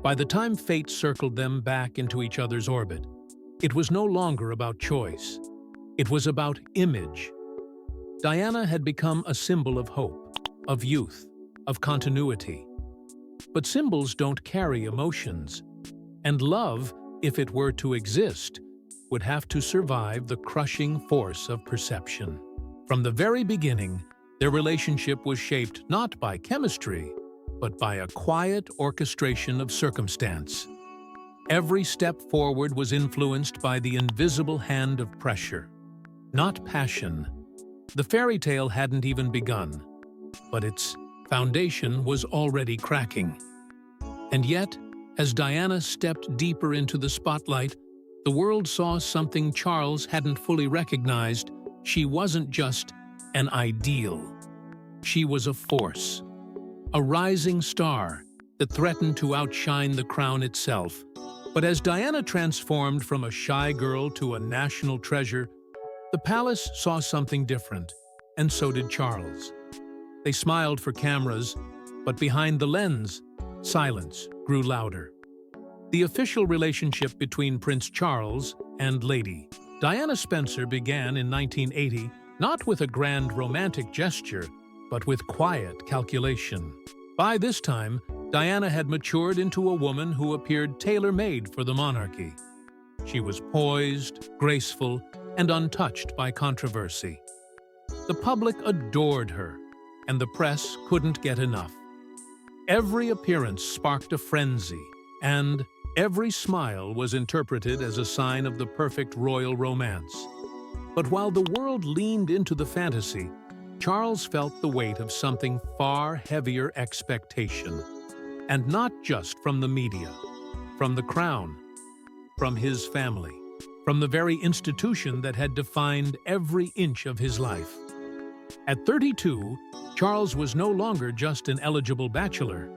By the time fate circled them back into each other's orbit, it was no longer about choice. It was about image. Diana had become a symbol of hope, of youth, of continuity. But symbols don't carry emotions, and love, if it were to exist, would have to survive the crushing force of perception. From the very beginning, their relationship was shaped not by chemistry, but by a quiet orchestration of circumstance. Every step forward was influenced by the invisible hand of pressure, not passion. The fairy tale hadn't even begun, but its foundation was already cracking. And yet, as Diana stepped deeper into the spotlight, the world saw something Charles hadn't fully recognized. She wasn't just an ideal. She was a force, a rising star that threatened to outshine the crown itself. But as Diana transformed from a shy girl to a national treasure, the palace saw something different, and so did Charles. They smiled for cameras, but behind the lens, silence grew louder. The official relationship between Prince Charles and Lady Diana Spencer began in 1980, not with a grand romantic gesture, but with quiet calculation. By this time, Diana had matured into a woman who appeared tailor-made for the monarchy. She was poised, graceful, and untouched by controversy. The public adored her, and the press couldn't get enough. Every appearance sparked a frenzy, and every smile was interpreted as a sign of the perfect royal romance. But while the world leaned into the fantasy, Charles felt the weight of something far heavier: expectation. And not just from the media, from the crown, from his family, from the very institution that had defined every inch of his life. At 32, Charles was no longer just an eligible bachelor.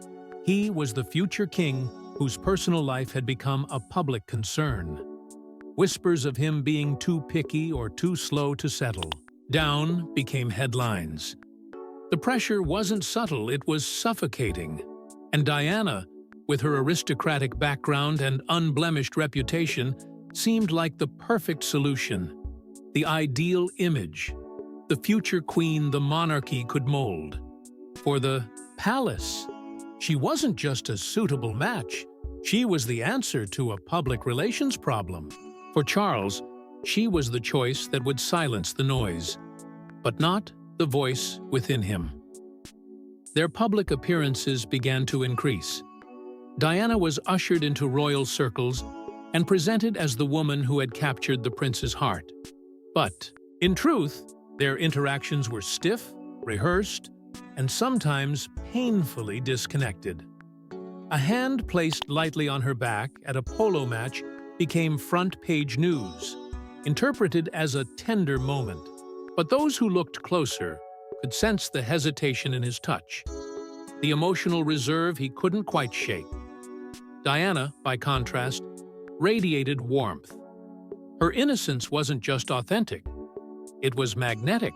He was the future king whose personal life had become a public concern. Whispers of him being too picky or too slow to settle down became headlines. The pressure wasn't subtle, it was suffocating. And Diana, with her aristocratic background and unblemished reputation, seemed like the perfect solution, the ideal image, the future queen the monarchy could mold. For the palace, she wasn't just a suitable match, she was the answer to a public relations problem. For Charles, she was the choice that would silence the noise, but not the voice within him. Their public appearances began to increase. Diana was ushered into royal circles and presented as the woman who had captured the prince's heart. But, in truth, their interactions were stiff, rehearsed, and sometimes painfully disconnected. A hand placed lightly on her back at a polo match became front-page news, interpreted as a tender moment. But those who looked closer could sense the hesitation in his touch, the emotional reserve he couldn't quite shake. Diana, by contrast, radiated warmth. Her innocence wasn't just authentic, it was magnetic.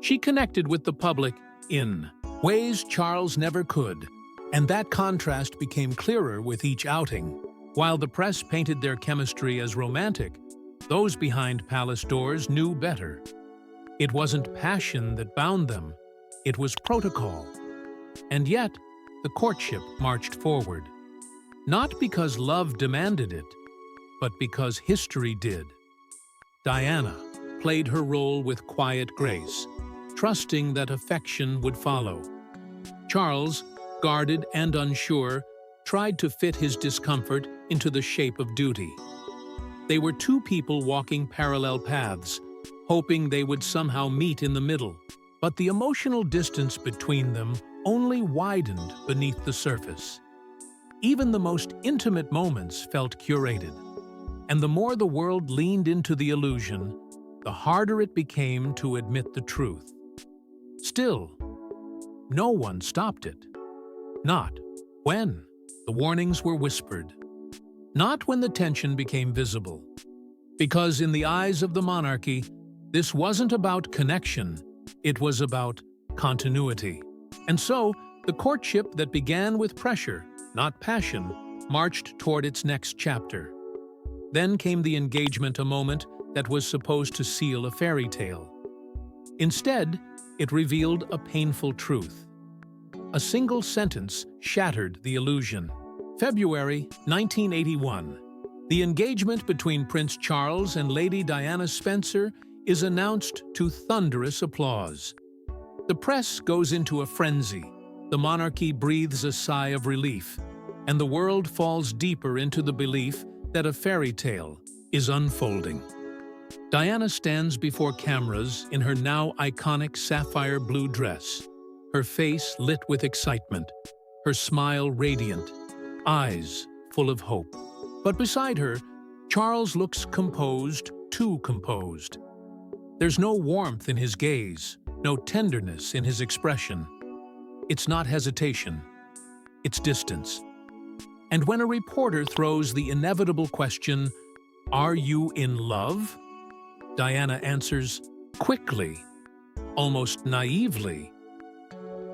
She connected with the public in ways Charles never could, and that contrast became clearer with each outing. While the press painted their chemistry as romantic, those behind palace doors knew better. It wasn't passion that bound them, it was protocol. And yet, the courtship marched forward. Not because love demanded it, but because history did. Diana played her role with quiet grace, trusting that affection would follow. Charles, guarded and unsure, tried to fit his discomfort into the shape of duty. They were two people walking parallel paths, hoping they would somehow meet in the middle. But the emotional distance between them only widened beneath the surface. Even the most intimate moments felt curated. And the more the world leaned into the illusion, the harder it became to admit the truth. Still, no one stopped it. Not when the warnings were whispered. Not when the tension became visible. Because in the eyes of the monarchy, this wasn't about connection, it was about continuity. And so, the courtship that began with pressure, not passion, marched toward its next chapter. Then came the engagement, a moment that was supposed to seal a fairy tale. Instead, it revealed a painful truth. A single sentence shattered the illusion. February 1981. The engagement between Prince Charles and Lady Diana Spencer is announced to thunderous applause. The press goes into a frenzy, the monarchy breathes a sigh of relief, and the world falls deeper into the belief that a fairy tale is unfolding. Diana stands before cameras in her now iconic sapphire blue dress, her face lit with excitement, her smile radiant, eyes full of hope. But beside her, Charles looks composed, too composed. There's no warmth in his gaze, no tenderness in his expression. It's not hesitation, it's distance. And when a reporter throws the inevitable question, "Are you in love?" Diana answers quickly, almost naively,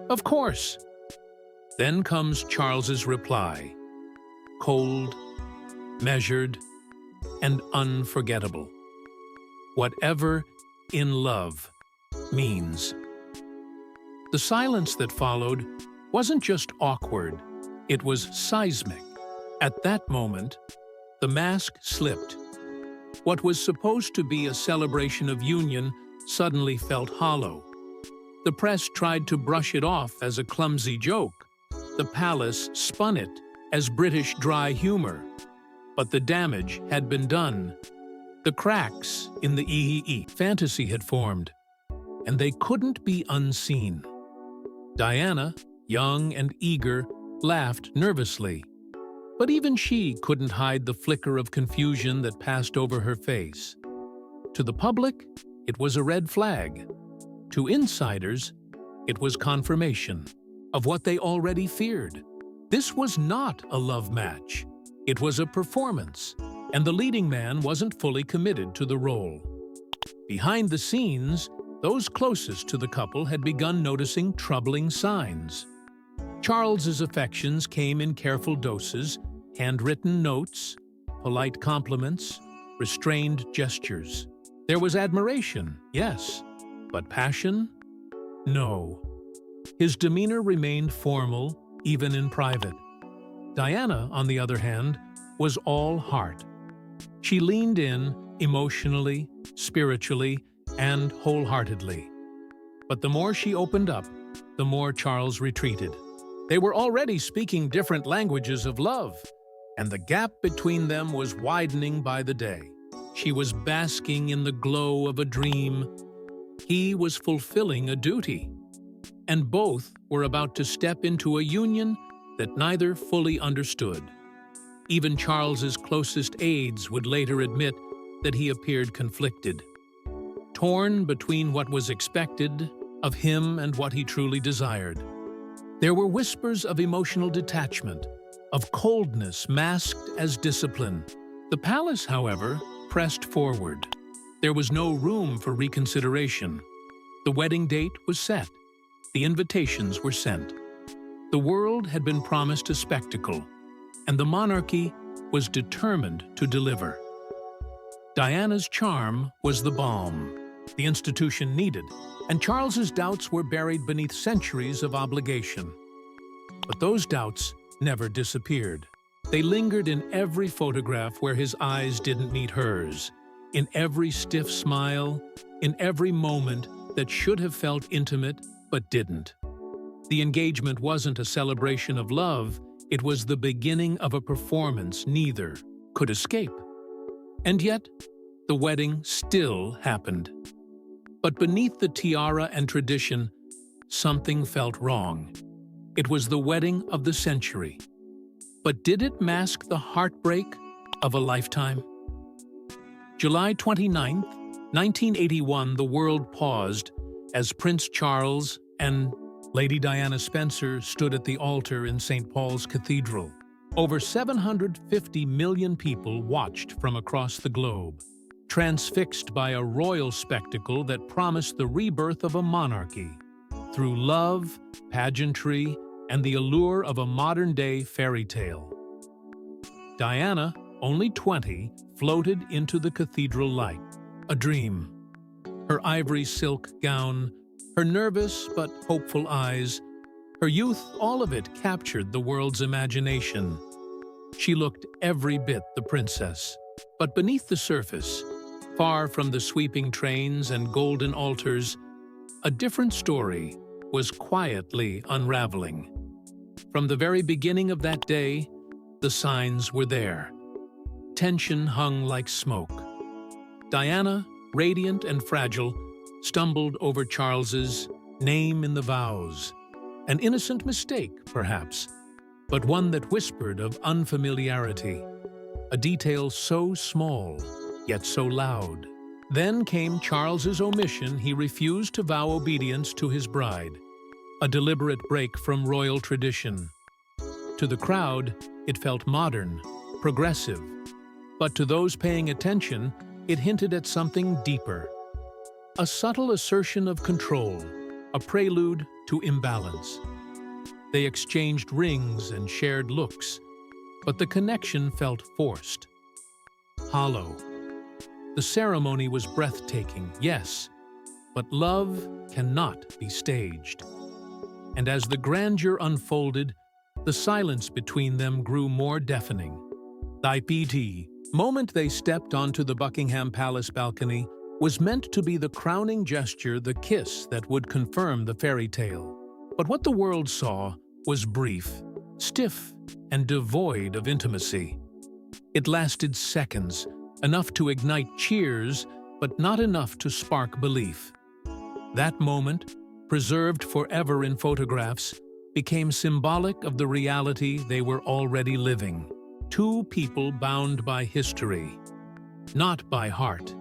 "Of course." Then comes Charles's reply, cold, measured, and unforgettable. Whatever in love means. The silence that followed wasn't just awkward, it was seismic. At that moment, the mask slipped. What was supposed to be a celebration of union suddenly felt hollow. The press tried to brush it off as a clumsy joke. The palace spun it as British dry humor. But the damage had been done. The cracks in the fantasy had formed, and they couldn't be unseen. Diana, young and eager, laughed nervously. But even she couldn't hide the flicker of confusion that passed over her face. To the public, it was a red flag. To insiders, it was confirmation of what they already feared. This was not a love match. It was a performance, and the leading man wasn't fully committed to the role. Behind the scenes, those closest to the couple had begun noticing troubling signs. Charles's affections came in careful doses, handwritten notes, polite compliments, restrained gestures. There was admiration, yes, but passion? No. His demeanor remained formal, even in private. Diana, on the other hand, was all heart. She leaned in emotionally, spiritually, and wholeheartedly. But the more she opened up, the more Charles retreated. They were already speaking different languages of love, and the gap between them was widening by the day. She was basking in the glow of a dream. He was fulfilling a duty. And both were about to step into a union that neither fully understood. Even Charles's closest aides would later admit that he appeared conflicted, torn between what was expected of him and what he truly desired. There were whispers of emotional detachment, of coldness masked as discipline. The palace, however, pressed forward. There was no room for reconsideration. The wedding date was set. The invitations were sent. The world had been promised a spectacle, and the monarchy was determined to deliver. Diana's charm was the balm the institution needed, and Charles's doubts were buried beneath centuries of obligation. But those doubts never disappeared. They lingered in every photograph where his eyes didn't meet hers, in every stiff smile, in every moment that should have felt intimate but didn't. The engagement wasn't a celebration of love, it was the beginning of a performance neither could escape. And yet, the wedding still happened. But beneath the tiara and tradition, something felt wrong. It was the wedding of the century. But did it mask the heartbreak of a lifetime? July 29, 1981, the world paused as Prince Charles and Lady Diana Spencer stood at the altar in St. Paul's Cathedral. Over 750 million people watched from across the globe, transfixed by a royal spectacle that promised the rebirth of a monarchy through love, pageantry, and the allure of a modern-day fairy tale. Diana, only 20, floated into the cathedral light. A dream. Her ivory silk gown, her nervous but hopeful eyes, her youth, all of it captured the world's imagination. She looked every bit the princess. But beneath the surface, far from the sweeping trains and golden altars, a different story was quietly unraveling. From the very beginning of that day, the signs were there. Tension hung like smoke. Diana, radiant and fragile, stumbled over Charles's name in the vows. An innocent mistake, perhaps, but one that whispered of unfamiliarity. A detail so small, yet so loud. Then came Charles's omission. He refused to vow obedience to his bride. A deliberate break from royal tradition. To the crowd, it felt modern, progressive. But to those paying attention, it hinted at something deeper. A subtle assertion of control, a prelude to imbalance. They exchanged rings and shared looks, but the connection felt forced, hollow. The ceremony was breathtaking, yes, but love cannot be staged. And as the grandeur unfolded, the silence between them grew more deafening. The moment they stepped onto the Buckingham Palace balcony was meant to be the crowning gesture, the kiss that would confirm the fairy tale. But what the world saw was brief, stiff, and devoid of intimacy. It lasted seconds, enough to ignite cheers, but not enough to spark belief. That moment, preserved forever in photographs, became symbolic of the reality they were already living. Two people bound by history, not by heart.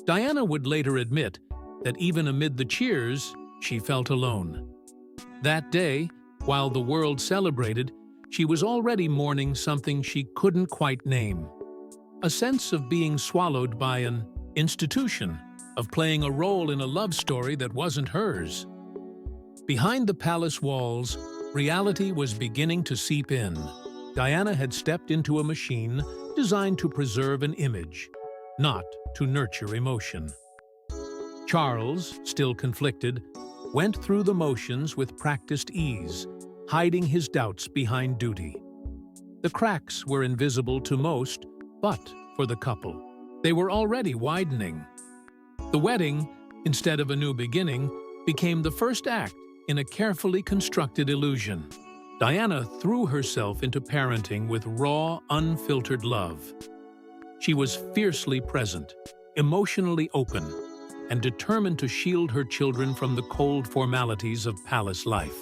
Diana would later admit that even amid the cheers, she felt alone. That day, while the world celebrated, she was already mourning something she couldn't quite name. A sense of being swallowed by an institution, of playing a role in a love story that wasn't hers. Behind the palace walls, reality was beginning to seep in. Diana had stepped into a machine designed to preserve an image, not to nurture emotion. Charles, still conflicted, went through the motions with practiced ease, hiding his doubts behind duty. The cracks were invisible to most, but for the couple, they were already widening. The wedding, instead of a new beginning, became the first act in a carefully constructed illusion. Diana threw herself into parenting with raw, unfiltered love. She was fiercely present, emotionally open, and determined to shield her children from the cold formalities of palace life.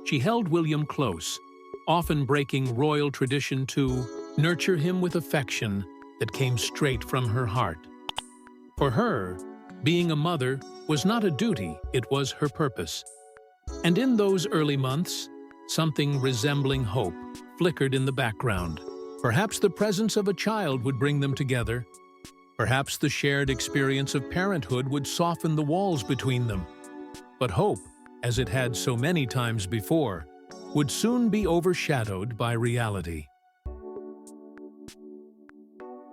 She held William close, often breaking royal tradition to nurture him with affection that came straight from her heart. For her, being a mother was not a duty, it was her purpose. And in those early months, something resembling hope flickered in the background. Perhaps the presence of a child would bring them together. Perhaps the shared experience of parenthood would soften the walls between them. But hope, as it had so many times before, would soon be overshadowed by reality.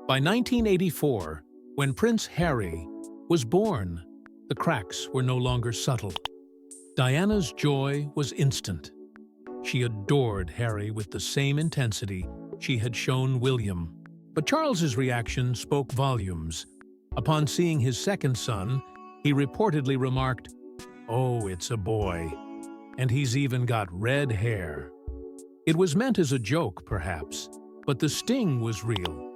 By 1984, when Prince Harry was born, the cracks were no longer subtle. Diana's joy was instant. She adored Harry with the same intensity she had shown William. But Charles's reaction spoke volumes. Upon seeing his second son, he reportedly remarked, "Oh, it's a boy, and he's even got red hair." It was meant as a joke, perhaps, but the sting was real.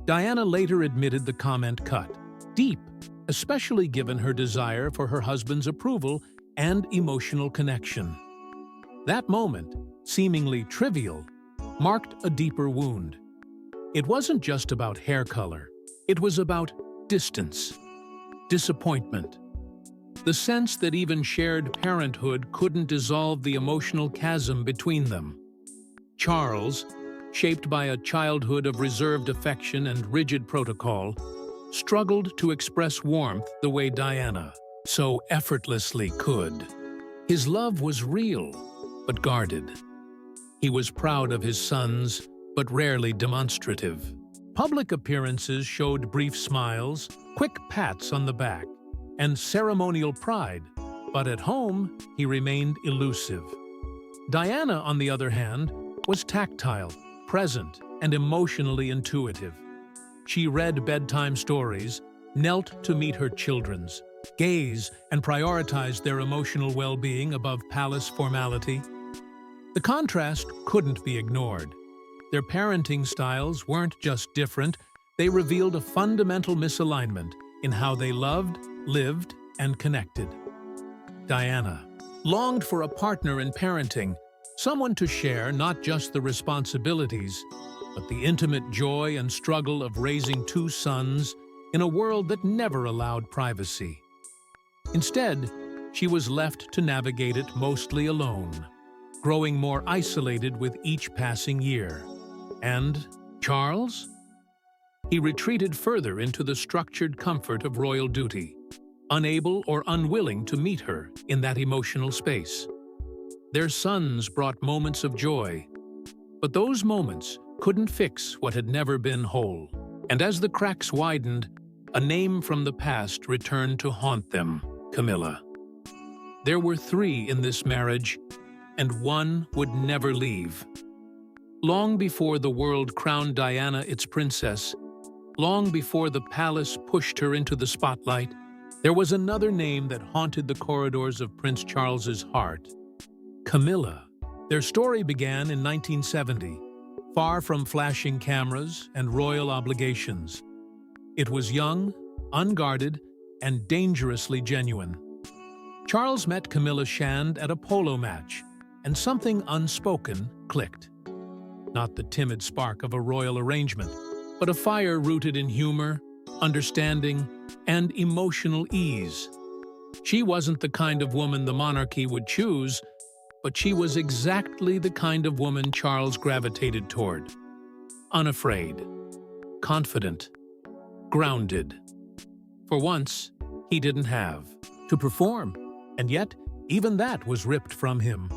Diana later admitted the comment cut deep, especially given her desire for her husband's approval and emotional connection. That moment, seemingly trivial, marked a deeper wound. It wasn't just about hair color. It was about distance, disappointment, the sense that even shared parenthood couldn't dissolve the emotional chasm between them. Charles, shaped by a childhood of reserved affection and rigid protocol, struggled to express warmth the way Diana so effortlessly could. His love was real, but guarded. He was proud of his sons, but rarely demonstrative. Public appearances showed brief smiles, quick pats on the back, and ceremonial pride, but at home he remained elusive. Diana, on the other hand, was tactile, present, and emotionally intuitive. She read bedtime stories, knelt to meet her children's gaze, and prioritized their emotional well-being above palace formality. The contrast couldn't be ignored. Their parenting styles weren't just different, they revealed a fundamental misalignment in how they loved, lived, and connected. Diana longed for a partner in parenting, someone to share not just the responsibilities, but the intimate joy and struggle of raising two sons in a world that never allowed privacy. Instead, she was left to navigate it mostly alone, growing more isolated with each passing year. And Charles? He retreated further into the structured comfort of royal duty, unable or unwilling to meet her in that emotional space. Their sons brought moments of joy, but those moments couldn't fix what had never been whole. And as the cracks widened, a name from the past returned to haunt them: Camilla. There were three in this marriage, and one would never leave. Long before the world crowned Diana its princess, long before the palace pushed her into the spotlight, there was another name that haunted the corridors of Prince Charles's heart: Camilla. Their story began in 1970, far from flashing cameras and royal obligations. It was young, unguarded, and dangerously genuine. Charles met Camilla Shand at a polo match, and something unspoken clicked. Not the timid spark of a royal arrangement, but a fire rooted in humor, understanding, and emotional ease. She wasn't the kind of woman the monarchy would choose, but she was exactly the kind of woman Charles gravitated toward. Unafraid, confident, grounded. For once, he didn't have to perform, and yet even that was ripped from him.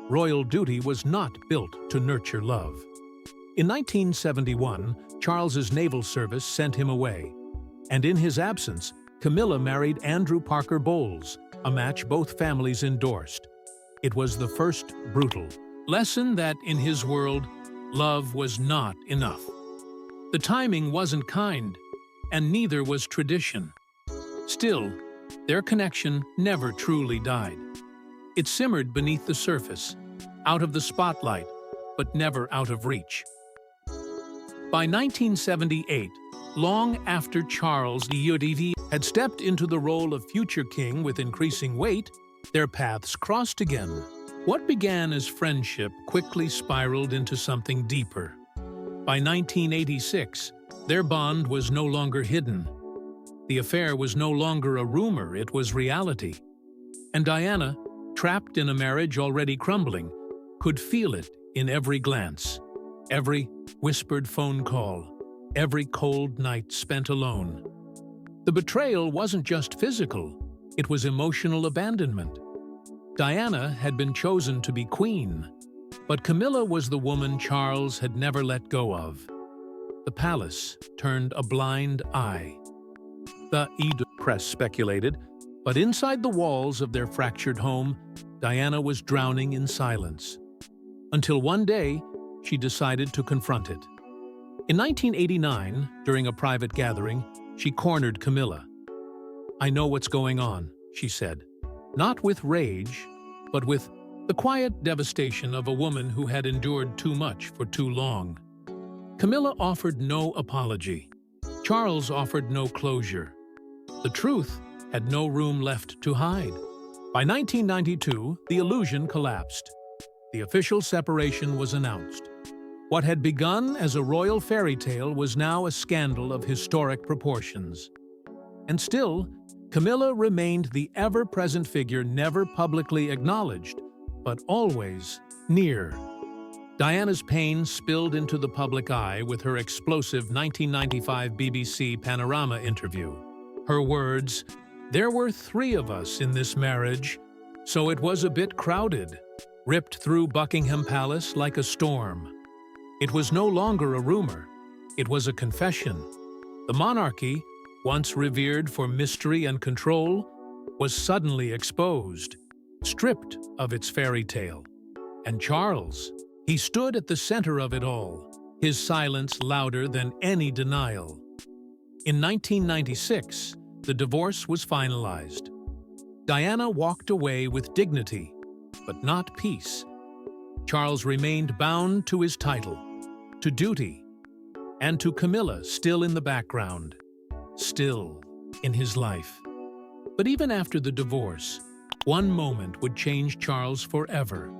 Royal duty was not built to nurture love. In 1971, Charles's naval service sent him away, and in his absence, Camilla married Andrew Parker Bowles, a match both families endorsed. It was the first brutal lesson that, in his world, love was not enough. The timing wasn't kind, and neither was tradition. Still, their connection never truly died. It simmered beneath the surface, out of the spotlight, but never out of reach. By 1978, long after Charles had stepped into the role of future king with increasing weight, their paths crossed again. What began as friendship quickly spiraled into something deeper. By 1986, their bond was no longer hidden. The affair was no longer a rumor, it was reality. And Diana, trapped in a marriage already crumbling, could feel it in every glance, every whispered phone call, every cold night spent alone. The betrayal wasn't just physical, it was emotional abandonment. Diana had been chosen to be queen, but Camilla was the woman Charles had never let go of. The palace turned a blind eye. The press speculated, but inside the walls of their fractured home, Diana was drowning in silence. Until one day, she decided to confront it. In 1989, during a private gathering, she cornered Camilla. "I know what's going on," she said, not with rage, but with the quiet devastation of a woman who had endured too much for too long. Camilla offered no apology. Charles offered no closure. The truth had no room left to hide. By 1992, the illusion collapsed. The official separation was announced. What had begun as a royal fairy tale was now a scandal of historic proportions. And still, Camilla remained the ever-present figure never publicly acknowledged, but always near. Diana's pain spilled into the public eye with her explosive 1995 BBC Panorama interview. Her words, "There were three of us in this marriage, so it was a bit crowded," ripped through Buckingham Palace like a storm. It was no longer a rumor. It was a confession. The monarchy, once revered for mystery and control, was suddenly exposed, stripped of its fairy tale. And Charles, he stood at the center of it all, his silence louder than any denial. In 1996, the divorce was finalized. Diana walked away with dignity, but not peace. Charles remained bound to his title, to duty, and to Camilla still in the background, still in his life. But even after the divorce, one moment would change Charles forever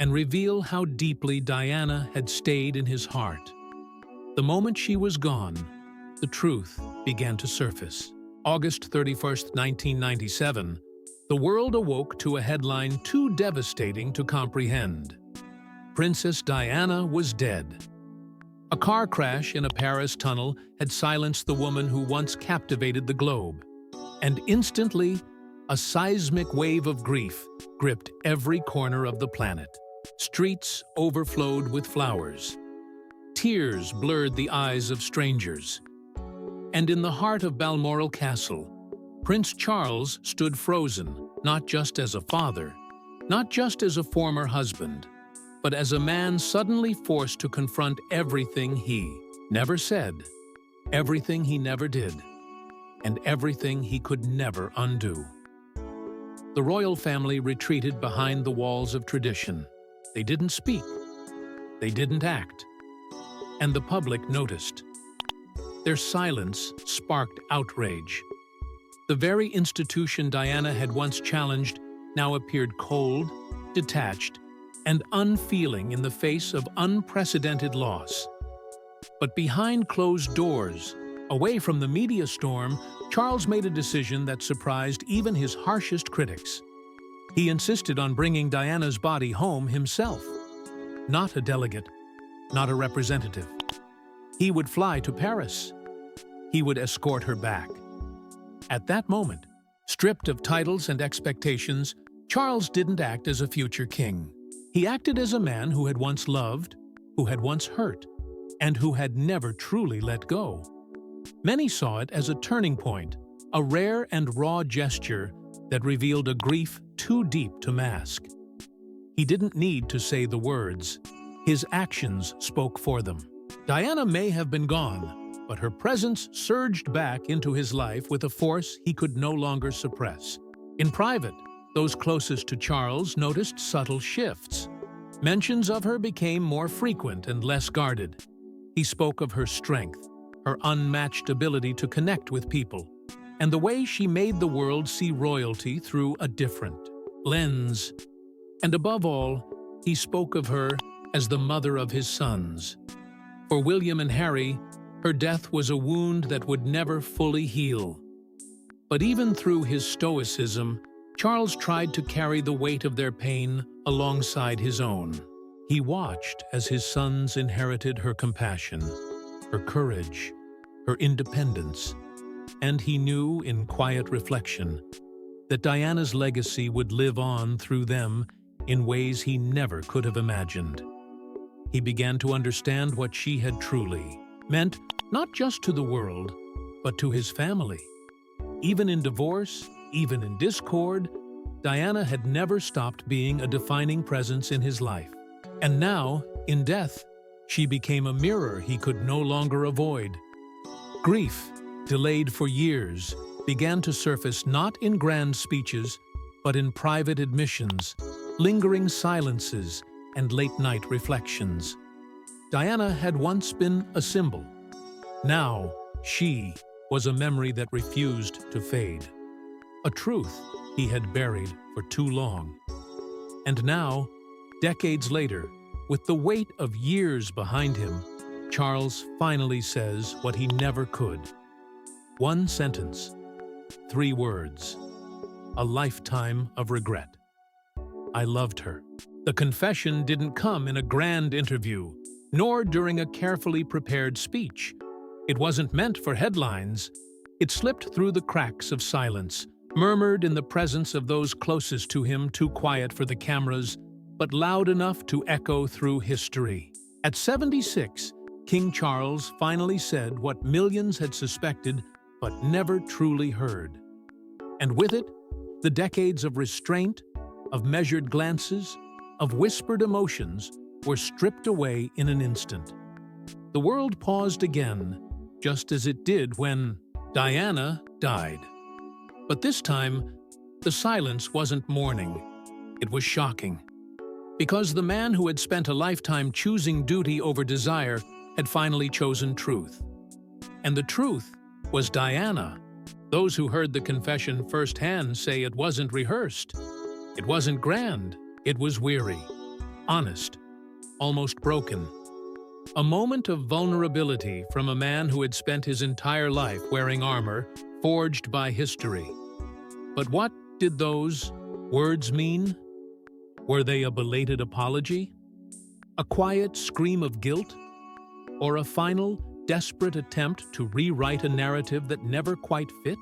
and reveal how deeply Diana had stayed in his heart. The moment she was gone, the truth began to surface. August 31st, 1997, the world awoke to a headline too devastating to comprehend. Princess Diana was dead. A car crash in a Paris tunnel had silenced the woman who once captivated the globe. And instantly, a seismic wave of grief gripped every corner of the planet. Streets overflowed with flowers. Tears blurred the eyes of strangers. And in the heart of Balmoral Castle, Prince Charles stood frozen, not just as a father, not just as a former husband, but as a man suddenly forced to confront everything he never said, everything he never did, and everything he could never undo. The royal family retreated behind the walls of tradition. They didn't speak. They didn't act. And the public noticed. Their silence sparked outrage. The very institution Diana had once challenged now appeared cold, detached, and unfeeling in the face of unprecedented loss. But behind closed doors, away from the media storm, Charles made a decision that surprised even his harshest critics. He insisted on bringing Diana's body home himself. Not a delegate, not a representative. He would fly to Paris. He would escort her back. At that moment, stripped of titles and expectations, Charles didn't act as a future king. He acted as a man who had once loved, who had once hurt, and who had never truly let go. Many saw it as a turning point, a rare and raw gesture that revealed a grief too deep to mask. He didn't need to say the words. His actions spoke for them. Diana may have been gone, but her presence surged back into his life with a force he could no longer suppress. In private, those closest to Charles noticed subtle shifts. Mentions of her became more frequent and less guarded. He spoke of her strength, her unmatched ability to connect with people, and the way she made the world see royalty through a different lens. And above all, he spoke of her as the mother of his sons. For William and Harry, her death was a wound that would never fully heal. But even through his stoicism, Charles tried to carry the weight of their pain alongside his own. He watched as his sons inherited her compassion, her courage, her independence, and he knew in quiet reflection that Diana's legacy would live on through them in ways he never could have imagined. He began to understand what she had truly meant, not just to the world, but to his family. Even in divorce, even in discord, Diana had never stopped being a defining presence in his life. And now, in death, she became a mirror he could no longer avoid. Grief, delayed for years, began to surface not in grand speeches, but in private admissions, lingering silences, and late-night reflections. Diana had once been a symbol. Now, she was a memory that refused to fade. A truth he had buried for too long. And now, decades later, with the weight of years behind him, Charles finally says what he never could. One sentence, 3 words, a lifetime of regret. I loved her. The confession didn't come in a grand interview, nor during a carefully prepared speech. It wasn't meant for headlines. It slipped through the cracks of silence, murmured in the presence of those closest to him, too quiet for the cameras, but loud enough to echo through history. At 76, King Charles finally said what millions had suspected but never truly heard. And with it, the decades of restraint, of measured glances, of whispered emotions were stripped away in an instant. The world paused again, just as it did when Diana died. But this time, the silence wasn't mourning. It was shocking. Because the man who had spent a lifetime choosing duty over desire had finally chosen truth. And the truth was Diana. Those who heard the confession firsthand say it wasn't rehearsed. It wasn't grand. It was weary, honest, almost broken. A moment of vulnerability from a man who had spent his entire life wearing armor, forged by history. But what did those words mean? Were they a belated apology? A quiet scream of guilt? Or a final, desperate attempt to rewrite a narrative that never quite fit?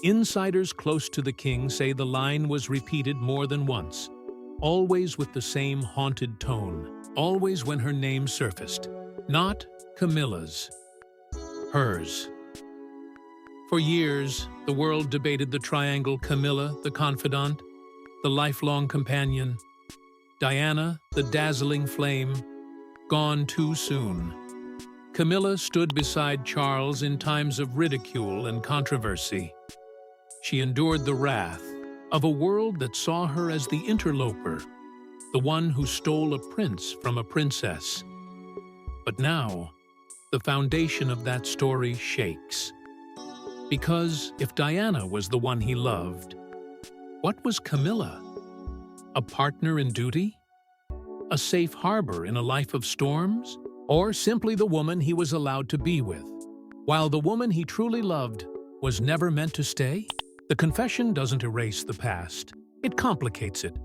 Insiders close to the king say the line was repeated more than once, always with the same haunted tone, always when her name surfaced. Not Camilla's. Hers. For years, the world debated the triangle: Camilla, the confidant, the lifelong companion; Diana, the dazzling flame, gone too soon. Camilla stood beside Charles in times of ridicule and controversy. She endured the wrath of a world that saw her as the interloper, the one who stole a prince from a princess. But now, the foundation of that story shakes. Because if Diana was the one he loved, what was Camilla? A partner in duty? A safe harbor in a life of storms? Or simply the woman he was allowed to be with, while the woman he truly loved was never meant to stay? The confession doesn't erase the past. It complicates it.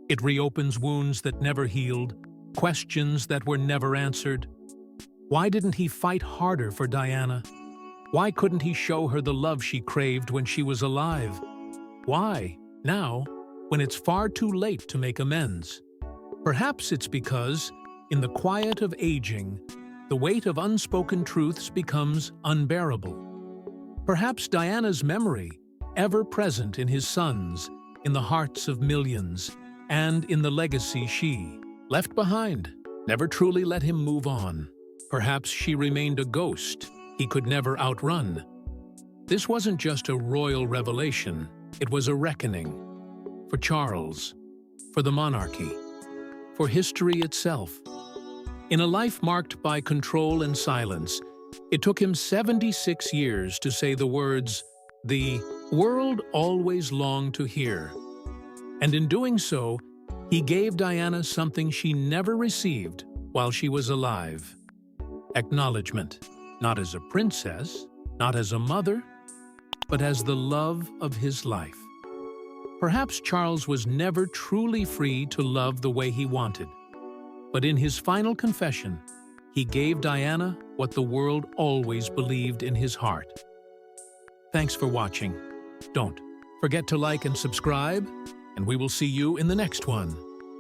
It reopens wounds that never healed, questions that were never answered. Why didn't he fight harder for Diana? Why couldn't he show her the love she craved when she was alive? Why, now, when it's far too late to make amends? Perhaps it's because, in the quiet of aging, the weight of unspoken truths becomes unbearable. Perhaps Diana's memory, ever present in his sons, in the hearts of millions, and in the legacy she left behind, never truly let him move on. Perhaps she remained a ghost he could never outrun. This wasn't just a royal revelation, it was a reckoning. For Charles, for the monarchy, for history itself. In a life marked by control and silence, it took him 76 years to say the words the world always longed to hear. And in doing so, he gave Diana something she never received while she was alive. Acknowledgement, not as a princess, not as a mother, but as the love of his life. Perhaps Charles was never truly free to love the way he wanted, but in his final confession, he gave Diana what the world always believed in his heart. Thanks for watching. Don't forget to like and subscribe, and we will see you in the next one.